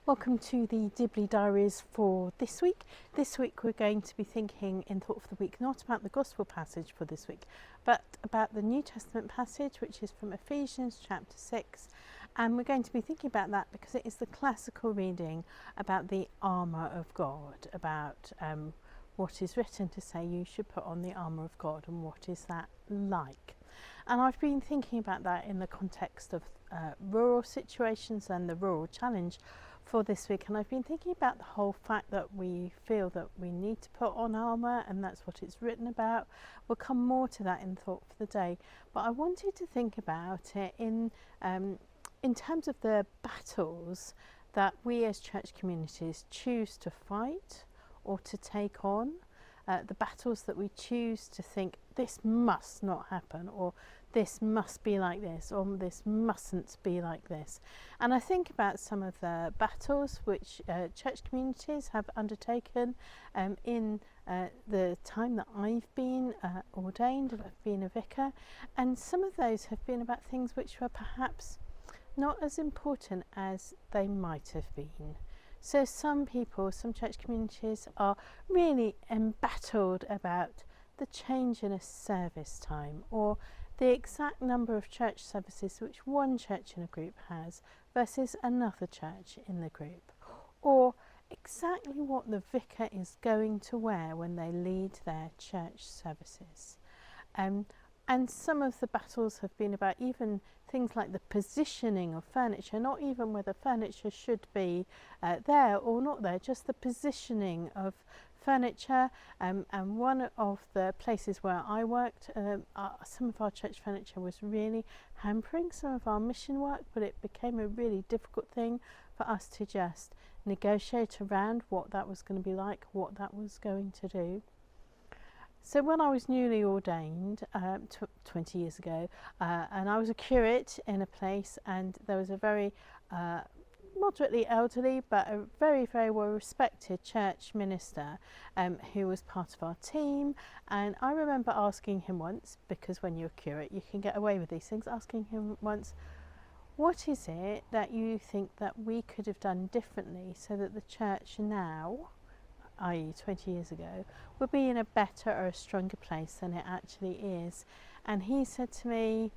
Welcome to the Dibley Diaries for this week. This week we're going to be thinking in Thought for the Week not about the Gospel passage for this week, but about the New Testament passage, which is from Ephesians chapter 6. And we're going to be thinking about that because it is the classical reading about the armour of God, about what is written to say you should put on the armour of God, and what is that like. And I've been thinking about that in the context of rural situations and the rural challenge for this week, and I've been thinking about the whole fact that we feel that we need to put on armour, and that's what it's written about. We'll come more to that in Thought for the Day, but I wanted to think about it in terms of the battles that we as church communities choose to fight or to take on, the battles that we choose to think this must not happen, or this must be like this, or this mustn't be like this. And I think about some of the battles which church communities have undertaken in the time that I've been ordained, I've been a vicar, and some of those have been about things which were perhaps not as important as they might have been. So some people, some church communities are really embattled about the change in a service time, or the exact number of church services which one church in a group has versus another church in the group, or exactly what the vicar is going to wear when they lead their church services. And some of the battles have been about even things like the positioning of furniture, not even whether furniture should be there or not there, just the positioning of furniture. And one of the places where I worked, some of our church furniture was really hampering some of our mission work, but it became a really difficult thing for us to just negotiate around what that was going to be like, what that was going to do. So when I was newly ordained 20 years ago, and I was a curate in a place, and there was a very moderately elderly but a very, very well respected church minister who was part of our team. And I remember asking him once, because when you're a curate you can get away with these things, asking him once, what is it that you think that we could have done differently so that the church now, i.e. 20 years ago, would be in a better or a stronger place than it actually is? And he said to me,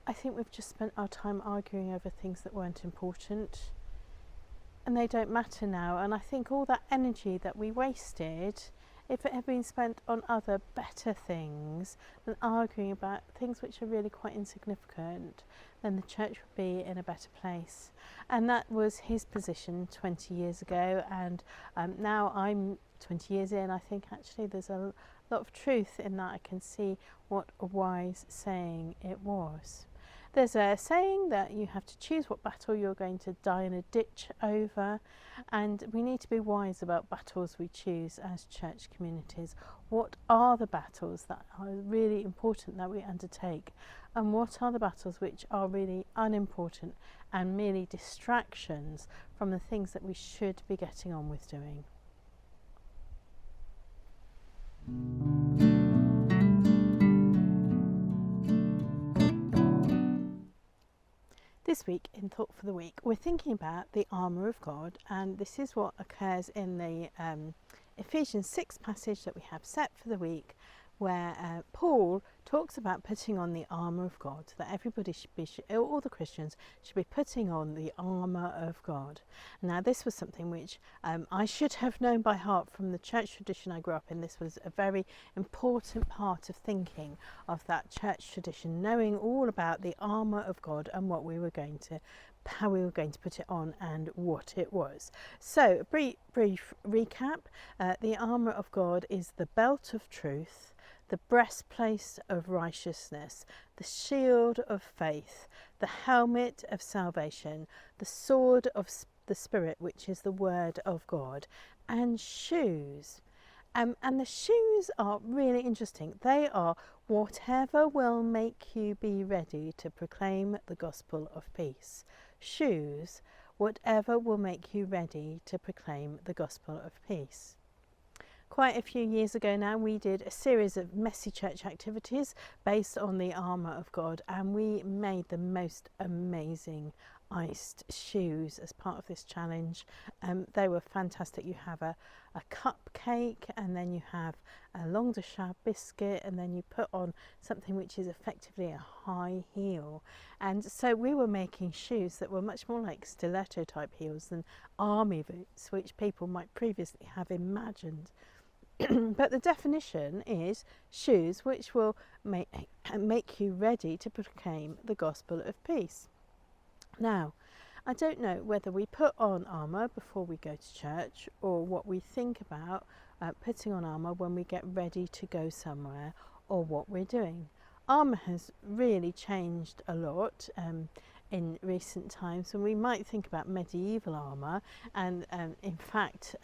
I think we've just spent our time arguing over things that weren't important, and they don't matter now. And I think all that energy that we wasted, if it had been spent on other better things than arguing about things which are really quite insignificant, then the church would be in a better place. And that was his position 20 years ago, and now I'm 20 years in. I think actually there's a lot of truth in that. I can see what a wise saying it was. There's a saying that you have to choose what battle you're going to die in a ditch over, and we need to be wise about battles we choose as church communities. What are the battles that are really important that we undertake, and what are the battles which are really unimportant and merely distractions from the things that we should be getting on with doing? This week in Thought for the Week, we're thinking about the armour of God, and this is what occurs in the Ephesians 6 passage that we have set for the week, where Paul talks about putting on the armour of God, that everybody should be, all the Christians should be putting on the armour of God. Now this was something which I should have known by heart from the church tradition I grew up in. This was a very important part of thinking of that church tradition, knowing all about the armour of God and what we were going to, how we were going to put it on and what it was. So a brief recap. The armour of God is the belt of truth, the breastplate of righteousness, the shield of faith, the helmet of salvation, the sword of the Spirit, which is the word of God, and shoes. And the shoes are really interesting. They are whatever will make you be ready to proclaim the gospel of peace. Shoes, whatever will make you ready to proclaim the gospel of peace. Quite a few years ago now, we did a series of messy church activities based on the armour of God, and we made the most amazing iced shoes as part of this challenge. They were fantastic. You have a cupcake, and then you have a langue de chat biscuit, and then you put on something which is effectively a high heel. And so we were making shoes that were much more like stiletto type heels than army boots, which people might previously have imagined. But the definition is shoes which will make you ready to proclaim the gospel of peace. Now, I don't know whether we put on armour before we go to church, or what we think about putting on armour when we get ready to go somewhere, or what we're doing. Armour has really changed a lot in recent times, and we might think about medieval armour, and in fact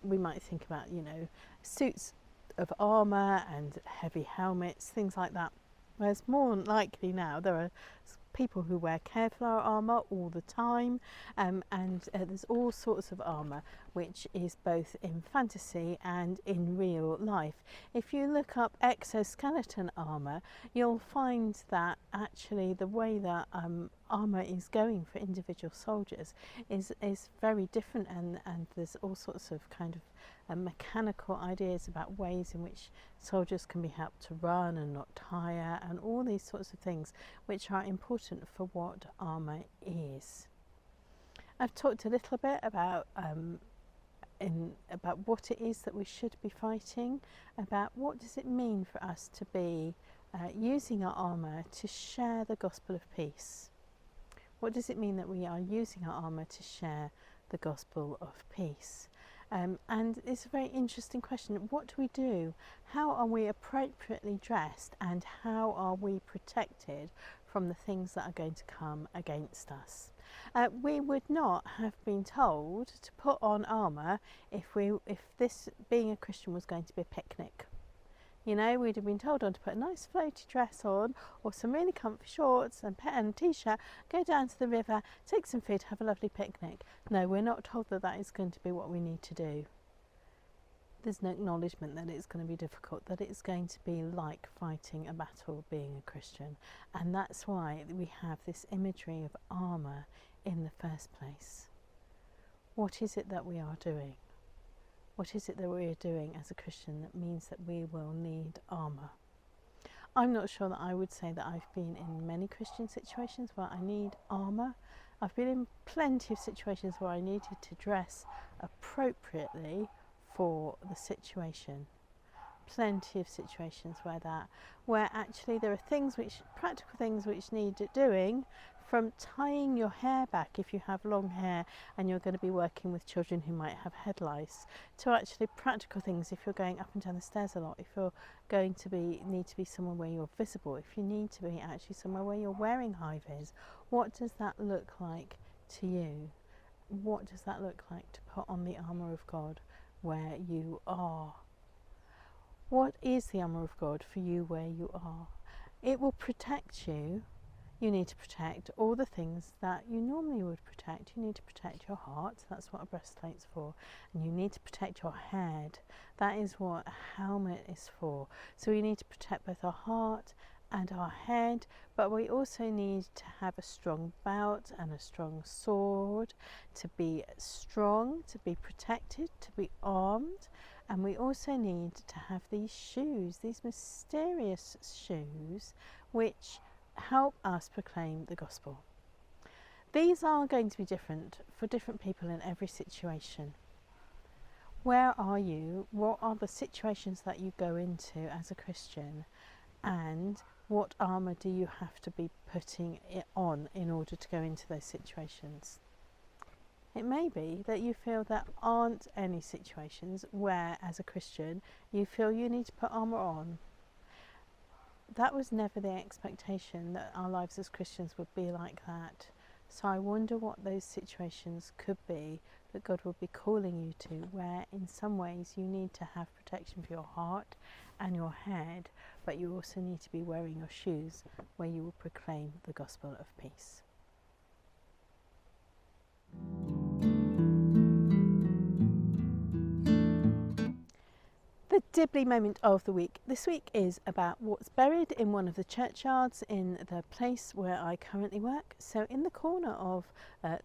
we might think about, you know, suits of armour and heavy helmets, things like that. Whereas more likely now there are people who wear Kevlar armour all the time, and there's all sorts of armour which is both in fantasy and in real life. If you look up exoskeleton armour, you'll find that actually the way that armour is going for individual soldiers is very different, and there's all sorts of kind of mechanical ideas about ways in which soldiers can be helped to run and not tire, and all these sorts of things which are important for what armour is. I've talked a little bit about what it is that we should be fighting, about what does it mean for us to be using our armour to share the gospel of peace. What does it mean that we are using our armour to share the gospel of peace? And it's a very interesting question. What do we do? How are we appropriately dressed, and how are we protected from the things that are going to come against us? We would not have been told to put on armour if this being a Christian was going to be a picnic. You know, we'd have been told on to put a nice floaty dress on, or some really comfy shorts and a t-shirt, go down to the river, take some food, have a lovely picnic. No, we're not told that that is going to be what we need to do. There's no acknowledgement that it's going to be difficult, that it's going to be like fighting a battle being a Christian. And that's why we have this imagery of armour in the first place. What is it that we are doing? What is it that we're doing as a Christian that means that we will need armour? I'm not sure that I would say that I've been in many Christian situations where I need armour. I've been in plenty of situations where I needed to dress appropriately for the situation. Plenty of situations where actually there are practical things which need doing, from tying your hair back if you have long hair and you're going to be working with children who might have head lice, to actually practical things if you're going up and down the stairs a lot, if you're going to need to be somewhere where you're visible, if you need to be actually somewhere where you're wearing high vis. What does that look like to you? What does that look like to put on the armour of God where you are? What is the armour of God for you where you are? It will protect you. You need to protect all the things that you normally would protect. You need to protect your heart. That's what a breastplate's for. And you need to protect your head. That is what a helmet is for. So we need to protect both our heart and our head, but we also need to have a strong belt and a strong sword to be strong, to be protected, to be armed. And we also need to have these shoes, these mysterious shoes, which help us proclaim the gospel. These are going to be different for different people in every situation. Where are you? What are the situations that you go into as a Christian? And what armour do you have to be putting it on in order to go into those situations? It may be that you feel there aren't any situations where, as a Christian, you feel you need to put armour on. That was never the expectation, that our lives as Christians would be like that. So I wonder what those situations could be that God will be calling you to, where in some ways you need to have protection for your heart and your head, but you also need to be wearing your shoes where you will proclaim the gospel of peace. The Dibley moment of the week this week is about what's buried in one of the churchyards in the place where I currently work. So in the corner of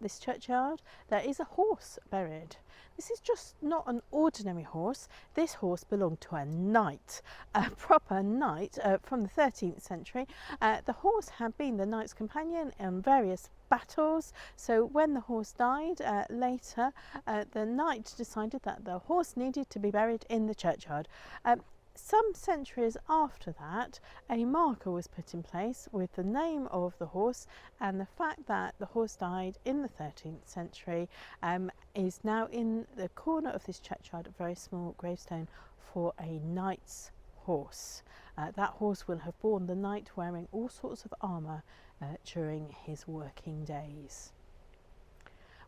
this churchyard there is a horse buried. This is just not an ordinary horse. This horse belonged to a knight, a proper knight from the 13th century. The horse had been the knight's companion in various battles. So when the horse died later, the knight decided that the horse needed to be buried in the churchyard. Some centuries after that, a marker was put in place with the name of the horse, and the fact that the horse died in the 13th century is now in the corner of this churchyard, a very small gravestone for a knight's horse. That horse will have borne the knight wearing all sorts of armour during his working days.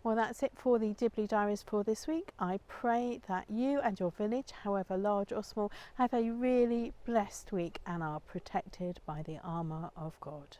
Well, that's it for the Dibley Diaries for this week. I pray that you and your village, however large or small, have a really blessed week and are protected by the armour of God.